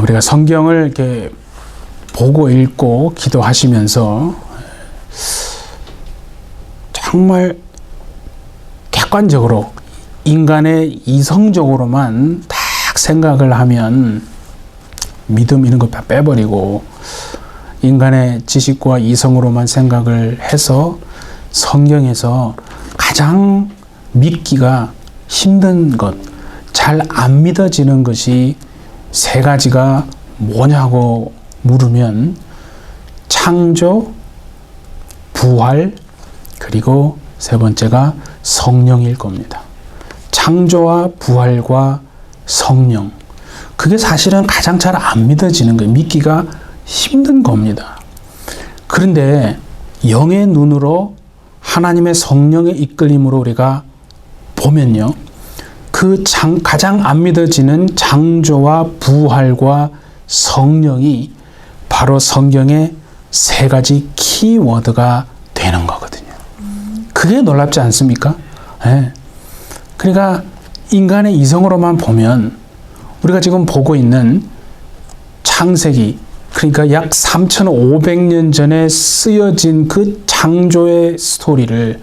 우리가 성경을 이렇게 보고 읽고 기도하시면서 정말 객관적으로 인간의 이성적으로만 딱 생각을 하면 믿음 이런 거 다 빼버리고 인간의 지식과 이성으로만 생각을 해서 성경에서 가장 믿기가 힘든 것, 잘 안 믿어지는 것이 세 가지가 뭐냐고 물으면 창조, 부활, 그리고 세 번째가 성령일 겁니다. 창조와 부활과 성령. 그게 사실은 가장 잘 안 믿어지는 거예요. 믿기가 힘든 겁니다. 그런데 영의 눈으로 하나님의 성령의 이끌림으로 우리가 보면요. 그 가장 안 믿어지는 창조와 부활과 성령이 바로 성경의 세 가지 키워드가 되는 거거든요. 그게 놀랍지 않습니까? 네. 그러니까 인간의 이성으로만 보면 우리가 지금 보고 있는 창세기, 그러니까 약 3,500년 전에 쓰여진 그 창조의 스토리를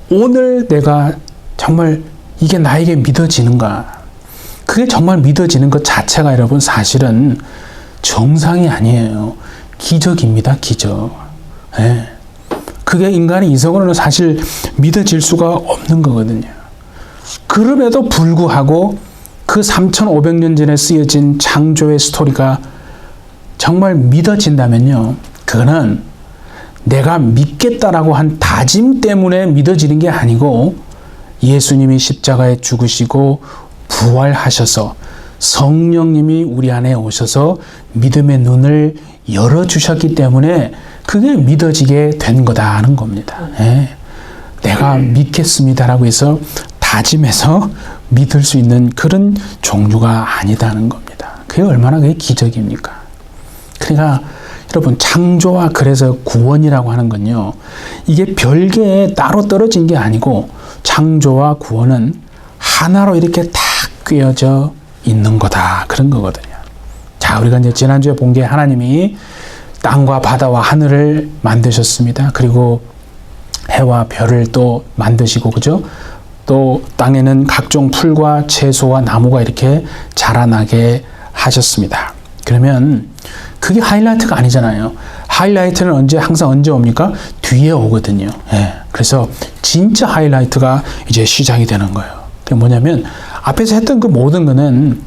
오늘 내가 정말 이게 나에게 믿어지는가? 그게 정말 믿어지는 것 자체가 여러분 사실은 정상이 아니에요. 기적입니다. 기적. 네. 그게 인간의 이성으로는 사실 믿어질 수가 없는 거거든요. 그럼에도 불구하고 그 3,500년 전에 쓰여진 창조의 스토리가 정말 믿어진다면요. 그거는 내가 믿겠다라고 한 다짐 때문에 믿어지는 게 아니고 예수님이 십자가에 죽으시고 부활하셔서 성령님이 우리 안에 오셔서 믿음의 눈을 열어주셨기 때문에 그게 믿어지게 된 거다 하는 겁니다. 네. 내가 믿겠습니다라고 해서 다짐해서 믿을 수 있는 그런 종류가 아니다는 겁니다. 그게 얼마나 그게 기적입니까? 그러니까 여러분 창조와 그래서 구원이라고 하는 건요. 이게 별개에 따로 떨어진 게 아니고 창조와 구원은 하나로 이렇게 탁 꿰어져 있는 거다. 그런 거거든요. 자, 우리가 이제 지난주에 본 게 하나님이 땅과 바다와 하늘을 만드셨습니다. 그리고 해와 별을 또 만드시고, 그죠? 또 땅에는 각종 풀과 채소와 나무가 이렇게 자라나게 하셨습니다. 그러면 그게 하이라이트가 아니잖아요. 하이라이트는 항상 언제 옵니까? 뒤에 오거든요. 예. 그래서 진짜 하이라이트가 이제 시작이 되는 거예요. 그게 뭐냐면 앞에서 했던 그 모든 거는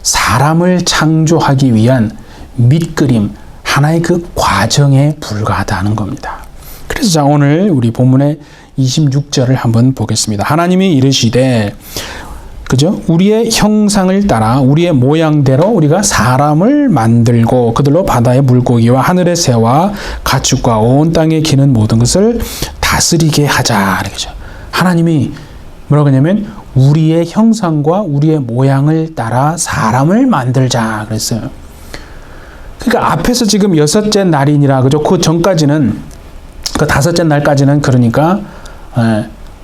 사람을 창조하기 위한 밑그림, 하나의 그 과정에 불과하다는 겁니다. 그래서 자, 오늘 우리 본문의 26절을 한번 보겠습니다. 하나님이 이르시되, 그죠? 우리의 형상을 따라 우리의 모양대로 우리가 사람을 만들고 그들로 바다의 물고기와 하늘의 새와 가축과 온 땅에 기는 모든 것을 다스리게 하자. 그죠? 하나님이 뭐라고 하냐면 우리의 형상과 우리의 모양을 따라 사람을 만들자 그랬어요. 그러니까 앞에서 지금 여섯째 날이니라, 그죠? 그 전까지는, 그 다섯째 날까지는 그러니까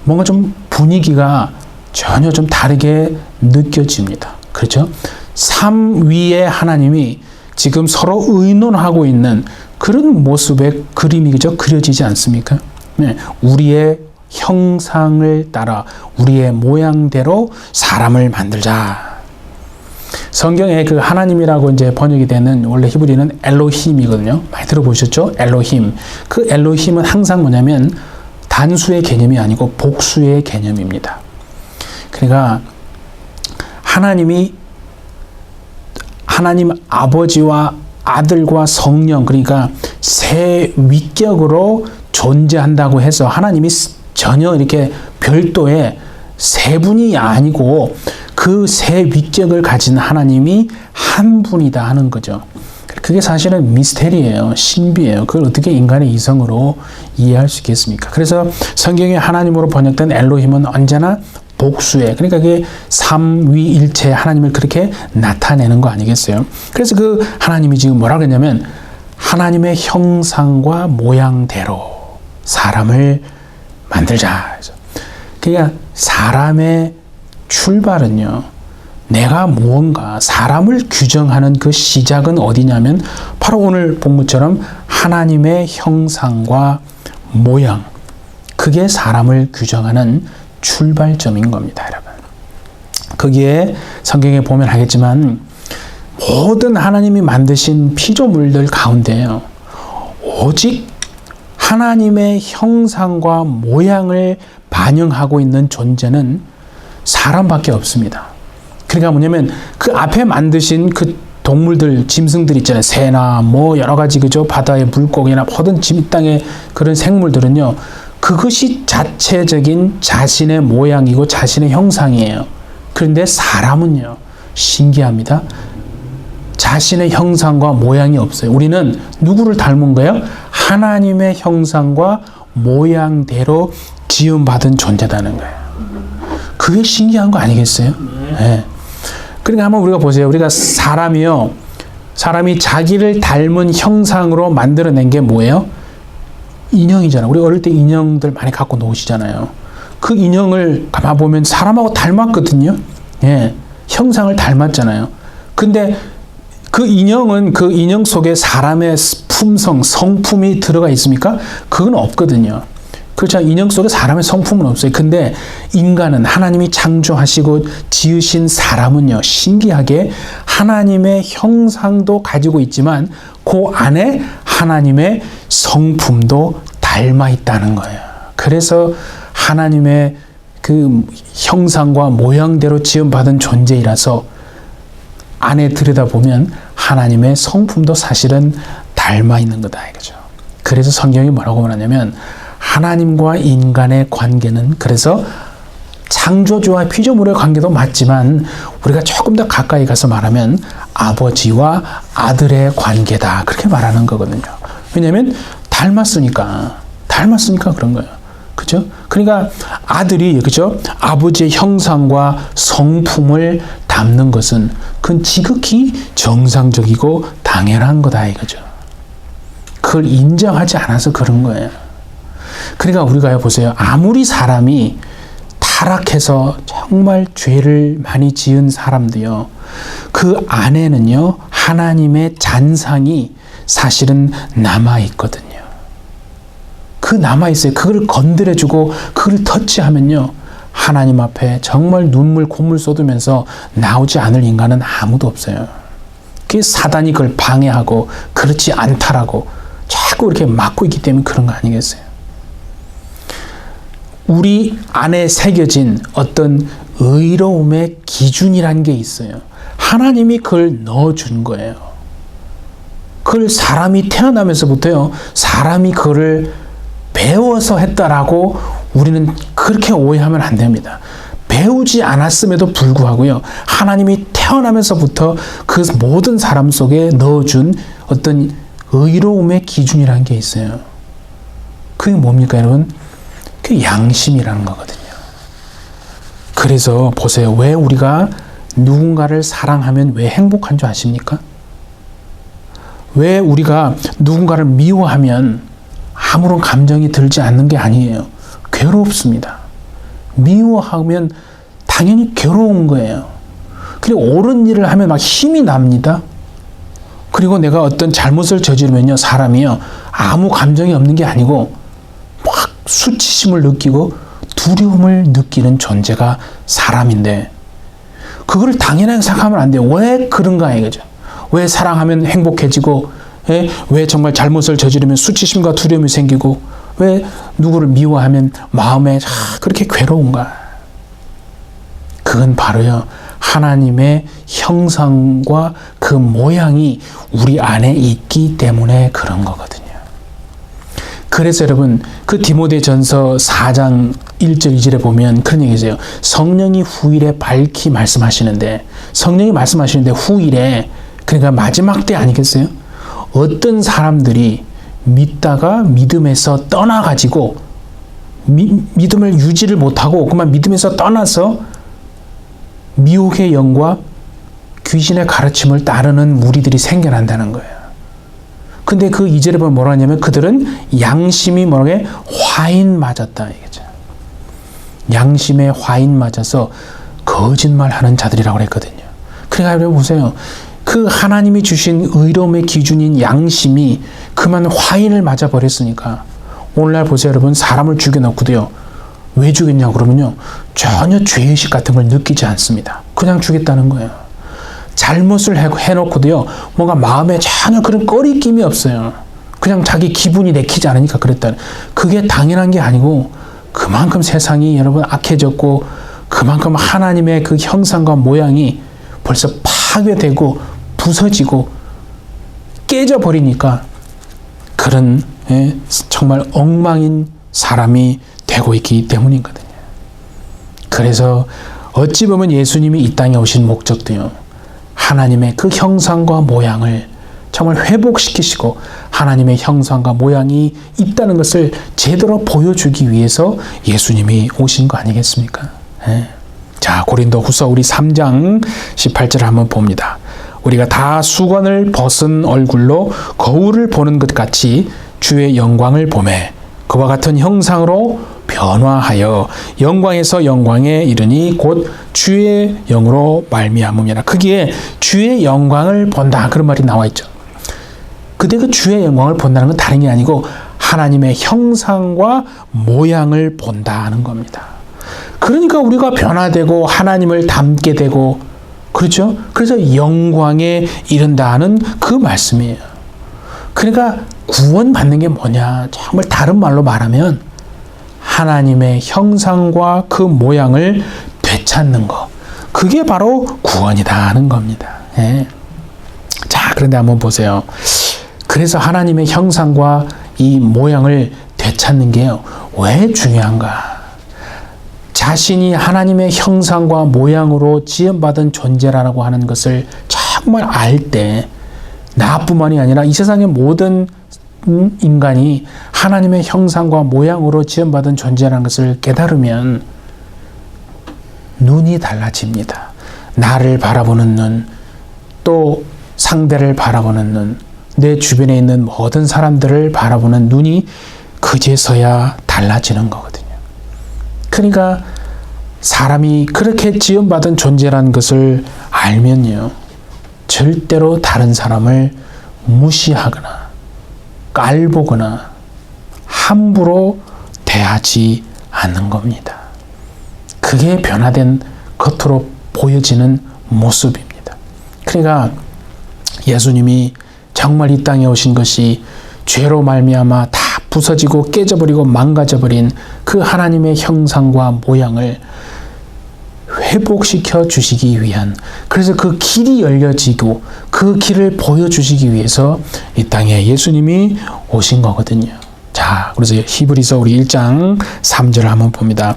뭔가 좀 분위기가 전혀 좀 다르게 느껴집니다. 그렇죠? 삶 위에 하나님이 지금 서로 의논하고 있는 그런 모습의 그림이, 그죠? 그려지지 않습니까? 네. 우리의 형상을 따라 우리의 모양대로 사람을 만들자. 성경에 그 하나님이라고 이제 번역이 되는 원래 히브리는 엘로힘이거든요. 많이 들어보셨죠? 엘로힘. 그 엘로힘은 항상 뭐냐면 단수의 개념이 아니고 복수의 개념입니다. 그러니까 하나님 아버지와 아들과 성령, 그러니까 세 위격으로 존재한다고 해서 하나님이 전혀 이렇게 별도의 세 분이 아니고 그 세 위격을 가진 하나님이 한 분이다 하는 거죠. 그게 사실은 미스테리예요. 신비예요. 그걸 어떻게 인간의 이성으로 이해할 수 있겠습니까? 그래서 성경에 하나님으로 번역된 엘로힘은 언제나 복수에, 그러니까 그게 삼위일체 하나님을 그렇게 나타내는 거 아니겠어요? 그래서 그 하나님이 지금 뭐라고 했냐면 하나님의 형상과 모양대로 사람을 만들자. 그러니까 사람의 출발은요, 내가 무언가 사람을 규정하는 그 시작은 어디냐면 바로 오늘 본문처럼 하나님의 형상과 모양, 그게 사람을 규정하는 출발점인 겁니다, 여러분. 거기에 성경에 보면 하겠지만 모든 하나님이 만드신 피조물들 가운데요, 오직 하나님의 형상과 모양을 반영하고 있는 존재는 사람밖에 없습니다. 그러니까 뭐냐면 그 앞에 만드신 그 동물들, 짐승들 있잖아요. 새나 뭐 여러 가지 그죠? 바다의 물고기나 모든 땅의 그런 생물들은요, 그것이 자체적인 자신의 모양이고 자신의 형상이에요. 그런데 사람은요, 신기합니다. 자신의 형상과 모양이 없어요. 우리는 누구를 닮은 거예요? 하나님의 형상과 모양대로 지음받은 존재다는 거예요. 그게 신기한 거 아니겠어요? 네. 그러니까 한번 우리가 보세요. 우리가 사람이 자기를 닮은 형상으로 만들어낸 게 뭐예요? 인형이잖아요. 우리 어릴 때 인형들 많이 갖고 노시잖아요. 그 인형을 가만 보면 사람하고 닮았거든요. 예, 형상을 닮았잖아요. 근데 그 인형은 그 인형 속에 사람의 품성, 성품이 들어가 있습니까? 그건 없거든요. 그렇죠. 인형 속에 사람의 성품은 없어요. 근데 인간은 하나님이 창조하시고 지으신 사람은요, 신기하게 하나님의 형상도 가지고 있지만 그 안에 하나님의 성품도 닮아 있다는 거예요. 그래서 하나님의 그 형상과 모양대로 지음받은 존재이라서 안에 들여다보면 하나님의 성품도 사실은 닮아 있는 거다 이거죠. 그래서 성경이 뭐라고 말하냐면 하나님과 인간의 관계는, 그래서 창조주와 피조물의 관계도 맞지만 우리가 조금 더 가까이 가서 말하면 아버지와 아들의 관계다, 그렇게 말하는 거거든요. 왜냐하면 닮았으니까 그런 거예요. 그죠? 그러니까 아들이, 그죠? 아버지의 형상과 성품을 담는 것은 그건 지극히 정상적이고 당연한 거다 이거죠. 그걸 인정하지 않아서 그런 거예요. 그러니까 우리가 보세요. 아무리 사람이 타락해서 정말 죄를 많이 지은 사람도요, 그 안에는요, 하나님의 잔상이 사실은 남아있거든요. 그 남아있어요. 그걸 건드려주고 그걸 터치하면요, 하나님 앞에 정말 눈물 콧물 쏟으면서 나오지 않을 인간은 아무도 없어요. 그 사단이 그걸 방해하고 그렇지 않다라고 자꾸 이렇게 막고 있기 때문에 그런 거 아니겠어요? 우리 안에 새겨진 어떤 의로움의 기준이라는 게 있어요. 하나님이 그걸 넣어준 거예요. 그걸 사람이 태어나면서부터요, 사람이 그거를 배워서 했다라고 우리는 그렇게 오해하면 안 됩니다. 배우지 않았음에도 불구하고요, 하나님이 태어나면서부터 그 모든 사람 속에 넣어준 어떤 의로움의 기준이라는 게 있어요. 그게 뭡니까, 여러분? 그 양심이라는 거거든요. 그래서 보세요. 왜 우리가 누군가를 사랑하면 왜 행복한 줄 아십니까? 왜 우리가 누군가를 미워하면 아무런 감정이 들지 않는 게 아니에요. 괴롭습니다. 미워하면 당연히 괴로운 거예요. 그리고 옳은 일을 하면 막 힘이 납니다. 그리고 내가 어떤 잘못을 저지르면요, 사람이요, 아무 감정이 없는 게 아니고 막 수치심을 느끼고 두려움을 느끼는 존재가 사람인데, 그거를 당연하게 생각하면 안 돼요. 왜 그런가 이거죠. 왜 사랑하면 행복해지고, 왜 정말 잘못을 저지르면 수치심과 두려움이 생기고, 왜 누구를 미워하면 마음에 그렇게 괴로운가? 그건 바로요, 하나님의 형상과 그 모양이 우리 안에 있기 때문에 그런 거거든요. 그래서 여러분, 그 디모데전서 4장 1절 2절에 보면 그런 얘기세요. 성령이 후일에 밝히 말씀하시는데, 성령이 말씀하시는데 후일에, 그러니까 마지막 때 아니겠어요? 어떤 사람들이 믿다가 믿음에서 떠나가지고 믿음을 유지를 못하고 그만 믿음에서 떠나서 미혹의 영과 귀신의 가르침을 따르는 무리들이 생겨난다는 거예요. 근데 그 2절에 보면 뭐라 하냐면 그들은 양심이 뭐라게 화인 맞았다 이거죠. 양심에 화인 맞아서 거짓말하는 자들이라고 그랬거든요. 그러니까 여러분 보세요. 그 하나님이 주신 의로움의 기준인 양심이 그만 화인을 맞아버렸으니까 오늘날 보세요 여러분, 사람을 죽여놓고도요, 왜 죽였냐고 그러면요, 전혀 죄의식 같은 걸 느끼지 않습니다. 그냥 죽였다는 거예요. 잘못을 해놓고도요, 뭔가 마음에 전혀 그런 꺼리낌이 없어요. 그냥 자기 기분이 내키지 않으니까 그랬다는. 그게 당연한 게 아니고 그만큼 세상이 여러분 악해졌고 그만큼 하나님의 그 형상과 모양이 벌써 파괴되고 부서지고 깨져버리니까 그런 정말 엉망인 사람이 되고 있기 때문이거든요. 그래서 어찌 보면 예수님이 이 땅에 오신 목적도요, 하나님의 그 형상과 모양을 정말 회복시키시고 하나님의 형상과 모양이 있다는 것을 제대로 보여주기 위해서 예수님이 오신 거 아니겠습니까? 자, 고린도후서 우리 3장 18절을 한번 봅니다. 우리가 다 수건을 벗은 얼굴로 거울을 보는 것 같이 주의 영광을 보매 그와 같은 형상으로 변화하여 영광에서 영광에 이르니 곧 주의 영으로 말미암음이라. 거기에 주의 영광을 본다 그런 말이 나와 있죠. 근데 그 주의 영광을 본다는 건 다른 게 아니고 하나님의 형상과 모양을 본다는 겁니다. 그러니까 우리가 변화되고 하나님을 닮게 되고, 그렇죠? 그래서 영광에 이른다는 그 말씀이에요. 그러니까 구원받는 게 뭐냐? 정말 다른 말로 말하면 하나님의 형상과 그 모양을 되찾는 거. 그게 바로 구원이다 하는 겁니다. 자, 그런데 한번 보세요. 그래서 하나님의 형상과 이 모양을 되찾는 게요, 왜 중요한가? 자신이 하나님의 형상과 모양으로 지음받은 존재라고 하는 것을 정말 알 때, 나뿐만이 아니라 이 세상의 모든 인간이 하나님의 형상과 모양으로 지음받은 존재라는 것을 깨달으면 눈이 달라집니다. 나를 바라보는 눈, 또 상대를 바라보는 눈, 내 주변에 있는 모든 사람들을 바라보는 눈이 그제서야 달라지는 거거든요. 그러니까 사람이 그렇게 지음받은 존재라는 것을 알면요, 절대로 다른 사람을 무시하거나 깔보거나 함부로 대하지 않는 겁니다. 그게 변화된 겉으로 보여지는 모습입니다. 그러니까 예수님이 정말 이 땅에 오신 것이 죄로 말미암아 다 부서지고 깨져버리고 망가져버린 그 하나님의 형상과 모양을 회복시켜 주시기 위한, 그래서 그 길이 열려지고 그 길을 보여주시기 위해서 이 땅에 예수님이 오신 거거든요. 자, 그래서 히브리서 우리 1장 3절을 한번 봅니다.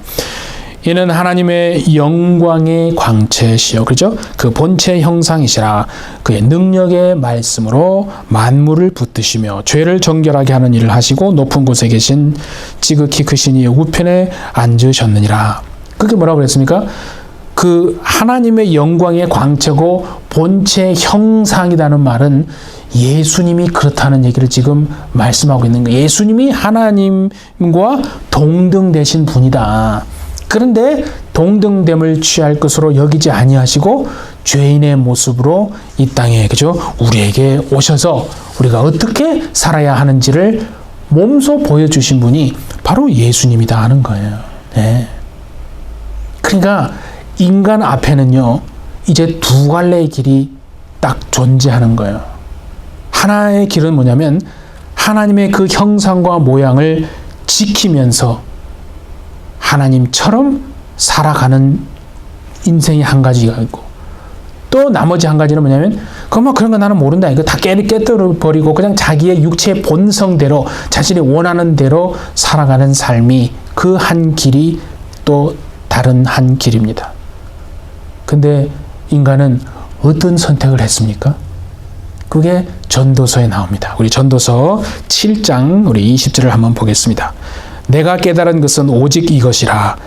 이는 하나님의 영광의 광채시요, 그렇죠? 그 본체 형상이시라. 그의 능력의 말씀으로 만물을 붙드시며 죄를 정결하게 하는 일을 하시고 높은 곳에 계신 지극히 크신 이의 우편에 앉으셨느니라. 그게 뭐라고 그랬습니까? 그 하나님의 영광의 광채고 본체 형상이라는 말은 예수님이 그렇다는 얘기를 지금 말씀하고 있는 거예요. 예수님이 하나님과 동등되신 분이다. 그런데 동등됨을 취할 것으로 여기지 아니하시고 죄인의 모습으로 이 땅에, 그죠? 우리에게 오셔서 우리가 어떻게 살아야 하는지를 몸소 보여주신 분이 바로 예수님이다 하는 거예요. 네. 그러니까 인간 앞에는요, 이제 두 갈래의 길이 딱 존재하는 거예요. 하나의 길은 뭐냐면 하나님의 그 형상과 모양을 지키면서 하나님처럼 살아가는 인생이 한 가지가 있고, 또 나머지 한 가지는 뭐냐면 그런 거 나는 모른다, 이거 다 깨뜨려버리고 그냥 자기의 육체의 본성대로 자신이 원하는 대로 살아가는 삶이 그 한 길이 또 다른 한 길입니다. 근데 인간은 어떤 선택을 했습니까? 그게 전도서에 나옵니다. 우리 전도서 7장 우리 20절을 한번 보겠습니다. 내가 깨달은 것은 오직 이것이라.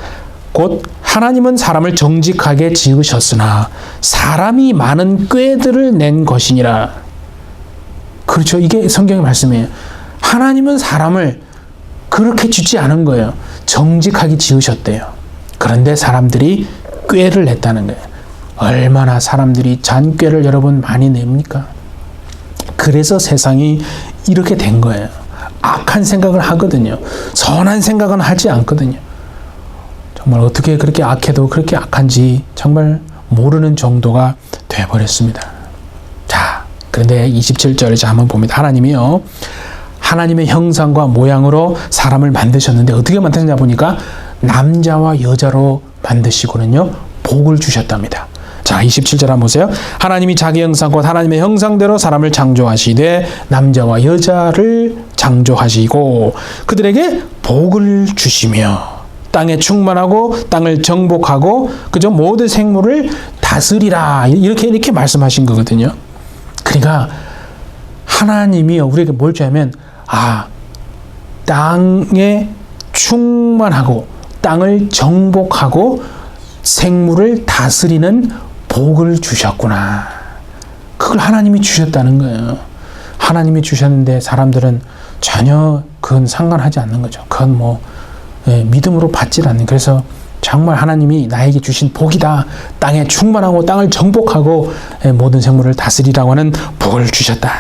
곧 하나님은 사람을 정직하게 지으셨으나 사람이 많은 꾀들을 낸 것이니라. 그렇죠. 이게 성경의 말씀이에요. 하나님은 사람을 그렇게 짓지 않은 거예요. 정직하게 지으셨대요. 그런데 사람들이 꾀를 냈다는 거예요. 얼마나 사람들이 잔꾀를 여러분 많이 냅니까? 그래서 세상이 이렇게 된 거예요. 악한 생각을 하거든요. 선한 생각은 하지 않거든요. 정말 어떻게 그렇게 악해도 그렇게 악한지 정말 모르는 정도가 되어버렸습니다. 자, 그런데 27절에 한번 봅니다. 하나님이요, 하나님의 형상과 모양으로 사람을 만드셨는데 어떻게 만드셨냐 보니까 남자와 여자로 만드시고는요 복을 주셨답니다. 자, 27절 한번 보세요. 하나님이 자기 형상 곧 하나님의 형상대로 사람을 창조하시되 남자와 여자를 창조하시고 그들에게 복을 주시며 땅에 충만하고 땅을 정복하고 그저 모든 생물을 다스리라 이렇게 말씀하신 거거든요. 그러니까 하나님이 우리에게 뭘 주냐면 땅에 충만하고 땅을 정복하고 생물을 다스리는 복을 주셨구나. 그걸 하나님이 주셨다는 거예요. 하나님이 주셨는데 사람들은 전혀 그건 상관하지 않는 거죠. 그건 믿음으로 받질 않는. 그래서 정말 하나님이 나에게 주신 복이다. 땅에 충만하고 땅을 정복하고 모든 생물을 다스리라고 하는 복을 주셨다.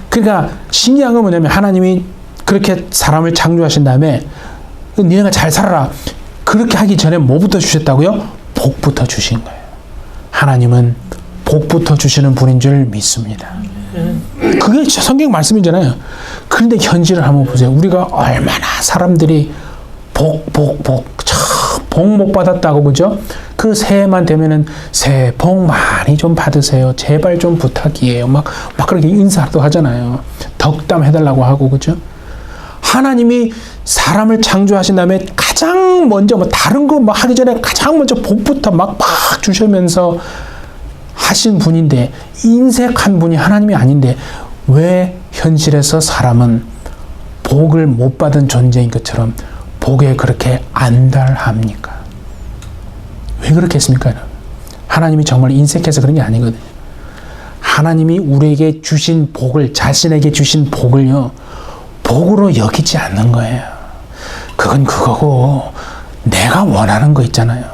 그러니까 신기한 건 뭐냐면 하나님이 그렇게 사람을 창조하신 다음에 니네가 잘 살아라. 그렇게 하기 전에 뭐부터 주셨다고요? 복부터 주신 거예요. 하나님은 복부터 주시는 분인 줄 믿습니다. 그게 성경 말씀이잖아요. 그런데 현실을 한번 보세요. 우리가 얼마나 사람들이 복 못 받았다고, 그죠? 그 새해만 되면은 새해 복 많이 좀 받으세요. 제발 좀 부탁이에요. 막 그렇게 인사도 하잖아요. 덕담 해달라고 하고, 그죠? 하나님이 사람을 창조하신 다음에 가장 먼저 다른 거 하기 전에 가장 먼저 복부터 막 주시면서 하신 분인데, 인색한 분이 하나님이 아닌데 왜 현실에서 사람은 복을 못 받은 존재인 것처럼 복에 그렇게 안달합니까? 왜 그렇게 했습니까? 하나님이 정말 인색해서 그런 게 아니거든요. 하나님이 우리에게 주신 복을, 자신에게 주신 복을요 복으로 여기지 않는 거예요. 그건 그거고, 내가 원하는 거 있잖아요.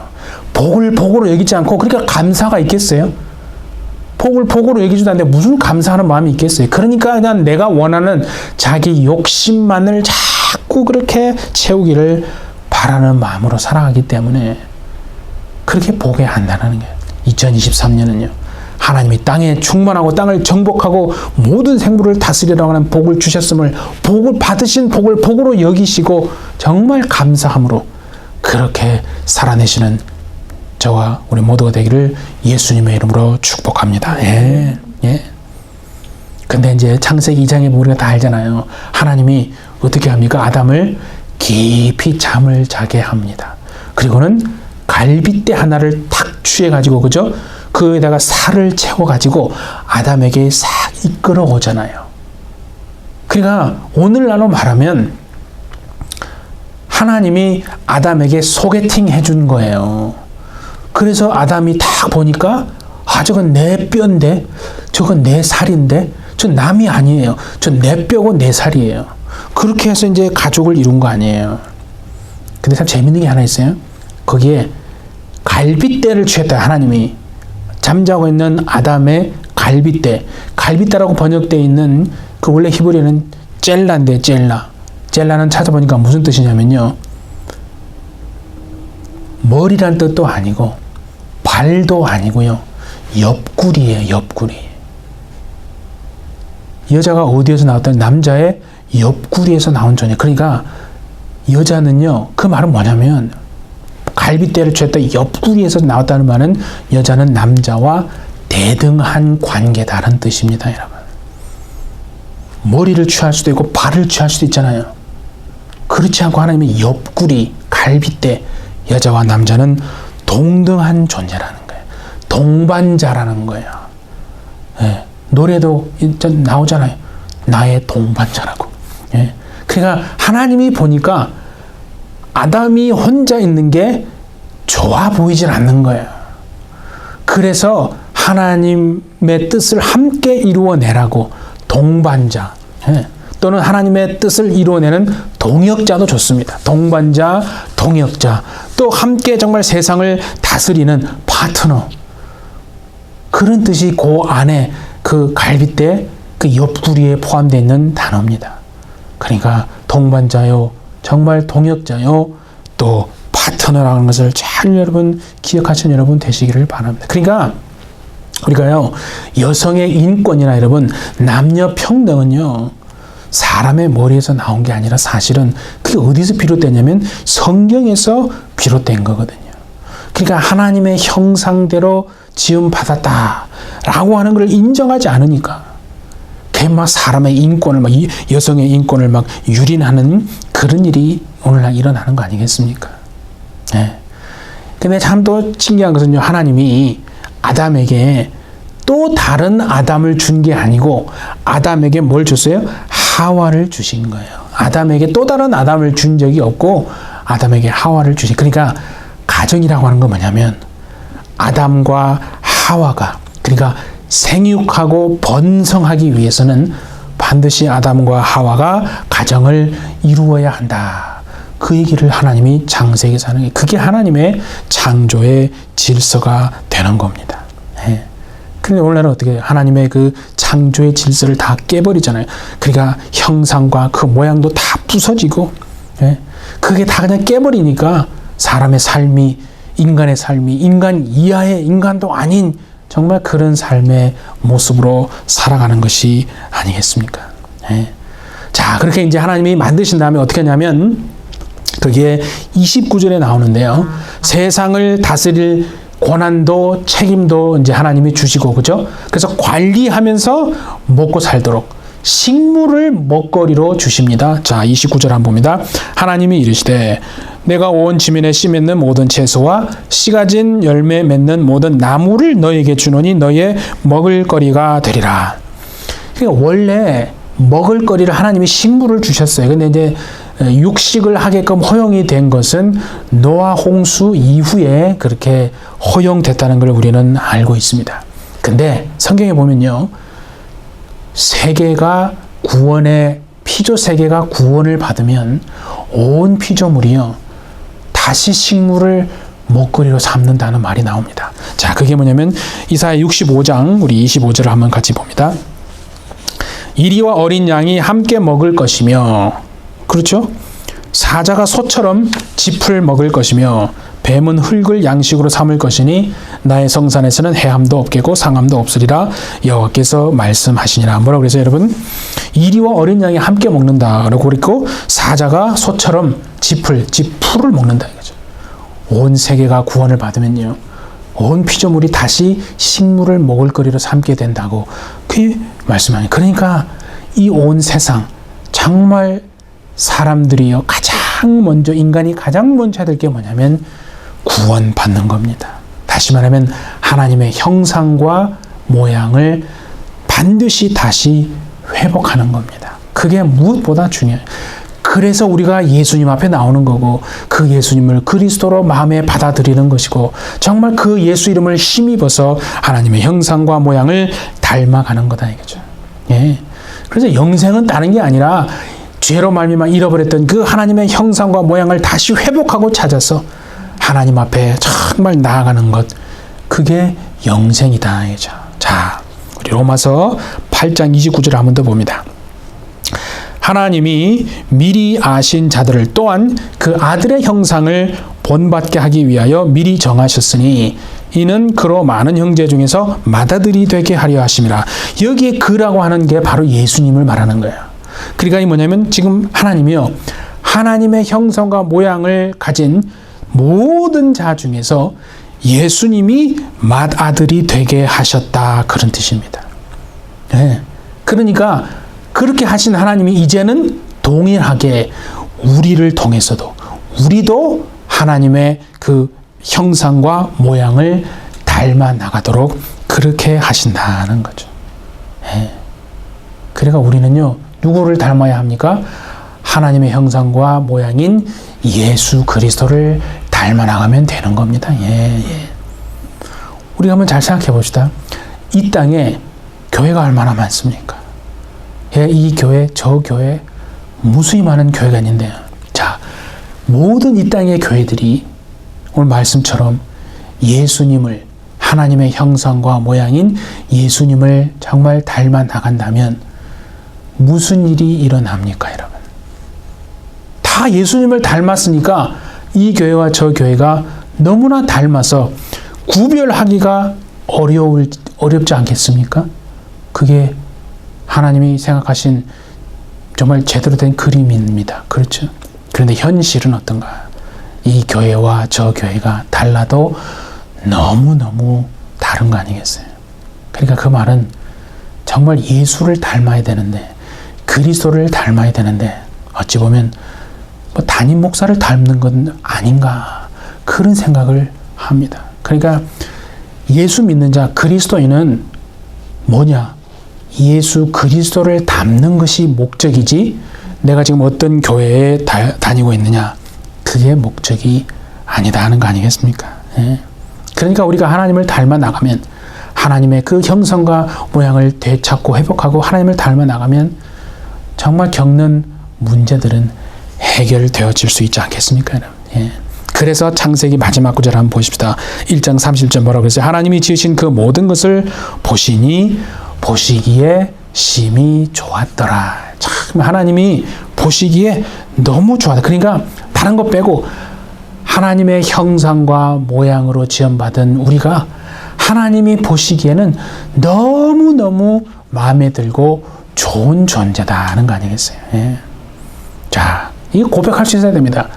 복을 복으로 여기지 않고, 그러니까 감사가 있겠어요? 복을 복으로 여기지도 않는데 무슨 감사하는 마음이 있겠어요? 그러니까 그냥 내가 원하는 자기 욕심만을 자꾸 그렇게 채우기를 바라는 마음으로 살아가기 때문에 그렇게 복에 안달하는 거예요. 2023년은요. 하나님이 땅에 충만하고 땅을 정복하고 모든 생물을 다스리라고 하는 복을 주셨음을, 복을 받으신 복을 복으로 여기시고 정말 감사함으로 그렇게 살아내시는 저와 우리 모두가 되기를 예수님의 이름으로 축복합니다. 예. 근데 이제 창세기 2장에 우리가 다 알잖아요. 하나님이 어떻게 합니까? 아담을 깊이 잠을 자게 합니다. 그리고는 갈빗대 하나를 탁 취해가지고, 그죠? 그에다가 살을 채워가지고 아담에게 싹 이끌어 오잖아요. 그러니까 오늘날로 말하면 하나님이 아담에게 소개팅 해준 거예요. 그래서 아담이 딱 보니까 저건 내 뼈인데, 저건 내 살인데, 저 남이 아니에요. 저 내 뼈고 내 살이에요. 그렇게 해서 이제 가족을 이룬 거 아니에요. 근데 참 재밌는 게 하나 있어요. 거기에 갈빗대를 취했다. 하나님이 잠자고 있는 아담의 갈빗대. 갈빗대라고 번역되어 있는 그 원래 히브리어는 젤라인데, 젤라는 찾아보니까 무슨 뜻이냐면요, 머리란 뜻도 아니고 발도 아니고요, 옆구리예요. 옆구리. 여자가 어디에서 나왔다면 남자의 옆구리에서 나온 존재. 그러니까 여자는요, 그 말은 뭐냐면 갈빗대를 취했다, 옆구리에서 나왔다는 말은 여자는 남자와 대등한 관계다라는 뜻입니다. 여러분, 머리를 취할 수도 있고 발을 취할 수도 있잖아요. 그렇지 않고 하나님의 옆구리, 갈빗대, 여자와 남자는 동등한 존재라는 거예요. 동반자라는 거예요. 예, 노래도 나오잖아요. 나의 동반자라고. 예, 그러니까 하나님이 보니까 아담이 혼자 있는 게 좋아 보이질 않는 거예요. 그래서 하나님의 뜻을 함께 이루어내라고 동반자, 또는 하나님의 뜻을 이루어내는 동역자도 좋습니다. 동반자, 동역자, 또 함께 정말 세상을 다스리는 파트너, 그런 뜻이 그 안에 그 갈빗대 그 옆구리에 포함되어 있는 단어입니다. 그러니까 동반자요, 정말 동역자요, 또 파트너라는 것을 잘 여러분 기억하시는 여러분 되시기를 바랍니다. 그러니까 우리가요, 여성의 인권이나 여러분 남녀 평등은요, 사람의 머리에서 나온 게 아니라 사실은 그게 어디서 비롯됐냐면 성경에서 비롯된 거거든요. 그러니까 하나님의 형상대로 지음 받았다라고 하는 걸 인정하지 않으니까 그게 막 사람의 인권을 막 여성의 인권을 막 유린하는 그런 일이 오늘날 일어나는 거 아니겠습니까? 네. 근데 참 또 신기한 것은요, 하나님이 아담에게 또 다른 아담을 준 게 아니고 아담에게 뭘 줬어요? 하와를 주신 거예요. 아담에게 또 다른 아담을 준 적이 없고 아담에게 하와를 주신. 그러니까 가정이라고 하는 건 뭐냐면 아담과 하와가, 그러니까 생육하고 번성하기 위해서는 반드시 아담과 하와가 가정을 이루어야 한다. 그 얘기를 하나님이 창세기에서 하는 게 그게 하나님의 창조의 질서가 되는 겁니다. 네. 그런데 오늘날은 어떻게 해요? 하나님의 그 창조의 질서를 다 깨버리잖아요. 그러니까 형상과 그 모양도 다 부서지고, 네. 그게 다 그냥 깨버리니까 사람의 삶이, 인간의 삶이 인간 이하의 인간도 아닌 정말 그런 삶의 모습으로 살아가는 것이 아니겠습니까? 네. 자, 그렇게 이제 하나님이 만드신 다음에 어떻게 하냐면 그게 29절에 나오는데요. 세상을 다스릴 권한도 책임도 이제 하나님이 주시고, 그죠? 그래서 관리하면서 먹고 살도록 식물을 먹거리로 주십니다. 자, 29절 한번 봅니다. 하나님이 이르시되 내가 온 지면에 씨 맺는 모든 채소와 씨 가진 열매 맺는 모든 나무를 너에게 주노니 너의 먹을거리가 되리라. 그러니까 원래 먹을거리를 하나님이 식물을 주셨어요. 근데 이제 육식을 하게끔 허용이 된 것은 노아 홍수 이후에 그렇게 허용됐다는 걸 우리는 알고 있습니다. 근데 성경에 보면요, 세계가 구원의 피조 세계가 구원을 받으면 온 피조물이요 다시 식물을 먹거리로 삼는다는 말이 나옵니다. 자, 그게 뭐냐면 이사야 65장 우리 25절을 한번 같이 봅니다. 이리와 어린 양이 함께 먹을 것이며, 그렇죠? 사자가 소처럼 짚을 먹을 것이며 뱀은 흙을 양식으로 삼을 것이니 나의 성산에서는 해함도 없겠고 상함도 없으리라 여호와께서 말씀하시니라. 뭐라고 그래서 여러분? 이리와 어린 양이 함께 먹는다. 그리고 사자가 소처럼 짚풀을 먹는다 이거죠. 온 세계가 구원을 받으면요, 온 피조물이 다시 식물을 먹을거리로 삼게 된다고 그 말씀하니. 그러니까 이 온 세상 정말 사람들이요 가장 먼저, 인간이 가장 먼저 해야 될 게 뭐냐면 구원받는 겁니다. 다시 말하면 하나님의 형상과 모양을 반드시 다시 회복하는 겁니다. 그게 무엇보다 중요해요. 그래서 우리가 예수님 앞에 나오는 거고 그 예수님을 그리스도로 마음에 받아들이는 것이고 정말 그 예수 이름을 힘입어서 하나님의 형상과 모양을 닮아가는 거다 이거죠. 예. 그래서 영생은 다른 게 아니라 죄로 말미암아 잃어버렸던 그 하나님의 형상과 모양을 다시 회복하고 찾아서 하나님 앞에 정말 나아가는 것, 그게 영생이다 이거죠. 자, 우리 로마서 8장 29절을 한 번 더 봅니다. 하나님이 미리 아신 자들을 또한 그 아들의 형상을 본받게 하기 위하여 미리 정하셨으니 이는 그로 많은 형제 중에서 맏아들이 되게 하려 하심이라. 여기에 그라고 하는 게 바로 예수님을 말하는 거예요. 그러니까 이 뭐냐면 지금 하나님이요, 하나님의 형상과 모양을 가진 모든 자 중에서 예수님이 맏아들이 되게 하셨다, 그런 뜻입니다. 네. 그러니까 그렇게 하신 하나님이 이제는 동일하게 우리를 통해서도 우리도 하나님의 그 형상과 모양을 닮아 나가도록 그렇게 하신다는 거죠. 네. 그러니까 우리는요, 누구를 닮아야 합니까? 하나님의 형상과 모양인 예수 그리스도를 닮아 나가면 되는 겁니다. 예. 우리가 한번 잘 생각해 봅시다. 이 땅에 교회가 얼마나 많습니까? 예, 이 교회, 저 교회, 무수히 많은 교회가 있는데요. 자, 모든 이 땅의 교회들이 오늘 말씀처럼 예수님을 하나님의 형상과 모양인 예수님을 정말 닮아 나간다면 무슨 일이 일어납니까, 여러분? 다 예수님을 닮았으니까 이 교회와 저 교회가 너무나 닮아서 구별하기가 어렵지 않겠습니까? 그게 하나님이 생각하신 정말 제대로 된 그림입니다. 그렇죠? 그런데 현실은 어떤가? 이 교회와 저 교회가 달라도 너무너무 다른 거 아니겠어요? 그러니까 그 말은 정말 예수를 닮아야 되는데, 그리스도를 닮아야 되는데, 어찌 보면 뭐 담임 목사를 닮는 건 아닌가, 그런 생각을 합니다. 그러니까 예수 믿는 자, 그리스도인은 뭐냐? 예수 그리스도를 닮는 것이 목적이지, 내가 지금 어떤 교회에 다니고 있느냐, 그게 목적이 아니다 하는 거 아니겠습니까? 예. 그러니까 우리가 하나님을 닮아 나가면, 하나님의 그 형상과 모양을 되찾고 회복하고 하나님을 닮아 나가면 정말 겪는 문제들은 해결되어질 수 있지 않겠습니까, 여러분? 예. 그래서 창세기 마지막 구절 한번 보십시다. 1장 30절 뭐라고 그랬어요? 하나님이 지으신 그 모든 것을 보시니 보시기에 심히 좋았더라. 참 하나님이 보시기에 너무 좋았다. 그러니까 다른 것 빼고 하나님의 형상과 모양으로 지음받은 우리가 하나님이 보시기에는 너무너무 마음에 들고 좋은 존재다 하는 거 아니겠어요? 예. 자, 이거 고백할 수 있어야 됩니다.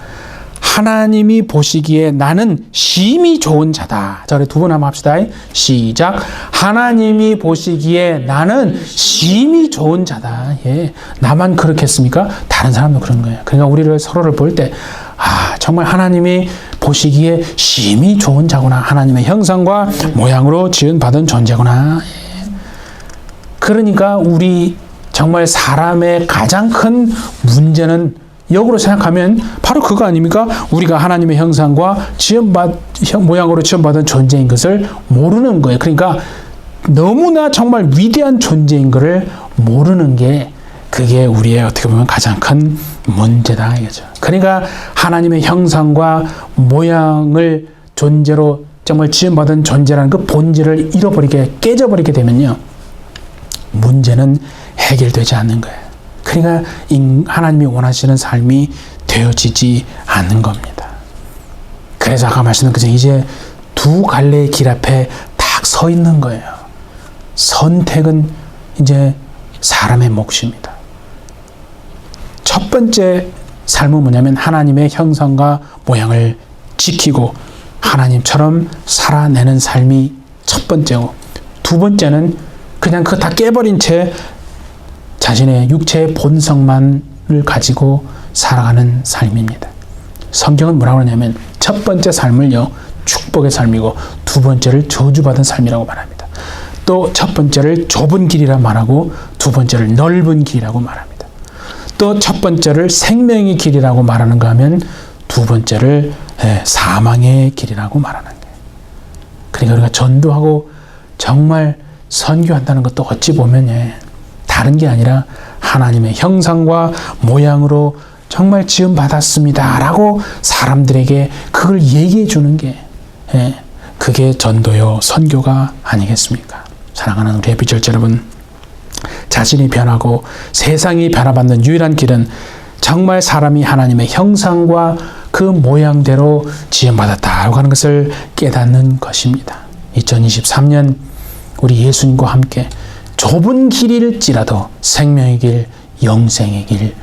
하나님이 보시기에 나는 심히 좋은 자다. 자, 우리 두 번 한번 합시다. 시작. 하나님이 보시기에 나는 심히 좋은 자다. 예. 나만 그렇겠습니까? 다른 사람도 그런 거예요. 그러니까 우리를 서로를 볼 때, 아, 정말 하나님이 보시기에 심히 좋은 자구나. 하나님의 형상과 모양으로 지음받은 존재구나. 예. 그러니까 우리 정말 사람의 가장 큰 문제는 역으로 생각하면 바로 그거 아닙니까? 우리가 하나님의 형상과 모양으로 지음받은 존재인 것을 모르는 거예요. 그러니까 너무나 정말 위대한 존재인 것을 모르는 게, 그게 우리의 어떻게 보면 가장 큰 문제다 이거죠. 그러니까 하나님의 형상과 모양을 존재로 정말 지음받은 존재라는 그 본질을 깨져버리게 되면요, 문제는 해결되지 않는 거예요. 그러니까 하나님이 원하시는 삶이 되어지지 않는 겁니다. 그래서 아까 말씀드린 것처럼 이제 두 갈래의 길 앞에 딱 서 있는 거예요. 선택은 이제 사람의 몫입니다. 첫 번째 삶은 뭐냐면 하나님의 형상과 모양을 지키고 하나님처럼 살아내는 삶이 첫 번째고, 두 번째는 그냥 그거 다 깨버린 채 자신의 육체의 본성만을 가지고 살아가는 삶입니다. 성경은 뭐라고 하냐면 첫 번째 삶을요, 축복의 삶이고 두 번째를 저주받은 삶이라고 말합니다. 또 첫 번째를 좁은 길이라 말하고 두 번째를 넓은 길이라고 말합니다. 또 첫 번째를 생명의 길이라고 말하는가 하면 두 번째를 사망의 길이라고 말하는 거예요. 그러니까 우리가 전도하고 정말 선교한다는 것도 어찌 보면 다른 게 아니라 하나님의 형상과 모양으로 정말 지음받았습니다 라고 사람들에게 그걸 얘기해 주는 게, 그게 전도요 선교가 아니겠습니까? 사랑하는 우리 해피철치 여러분, 자신이 변하고 세상이 변화받는 유일한 길은 정말 사람이 하나님의 형상과 그 모양대로 지음받았다고 하는 것을 깨닫는 것입니다. 2023년 우리 예수님과 함께 좁은 길일지라도 생명의 길, 영생의 길,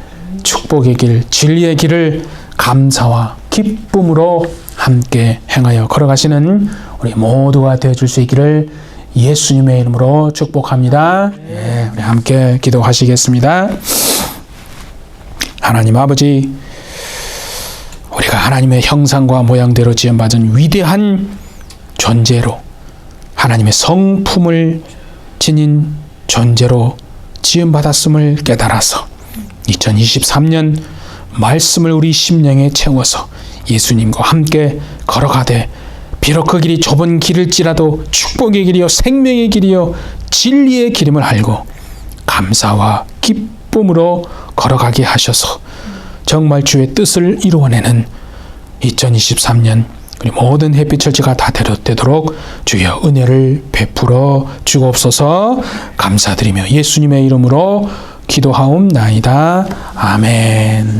축복의 길, 진리의 길을 감사와 기쁨으로 함께 행하여 걸어가시는 우리 모두가 되어줄 수 있기를 예수님의 이름으로 축복합니다. 네, 우리 함께 기도하시겠습니다. 하나님 아버지, 우리가 하나님의 형상과 모양대로 지음받은 위대한 존재로, 하나님의 성품을 지닌 존재로 지음받았음을 깨달아서 2023년 말씀을 우리 심령에 채워서 예수님과 함께 걸어가되, 비록 그 길이 좁은 길일지라도 축복의 길이요 생명의 길이요 진리의 길임을 알고 감사와 기쁨으로 걸어가게 하셔서 정말 주의 뜻을 이루어내는 2023년 그리고 모든 햇빛 철저가 다 되도록 주여 은혜를 베풀어 주옵소서. 감사드리며 예수님의 이름으로 기도하옵나이다. 아멘.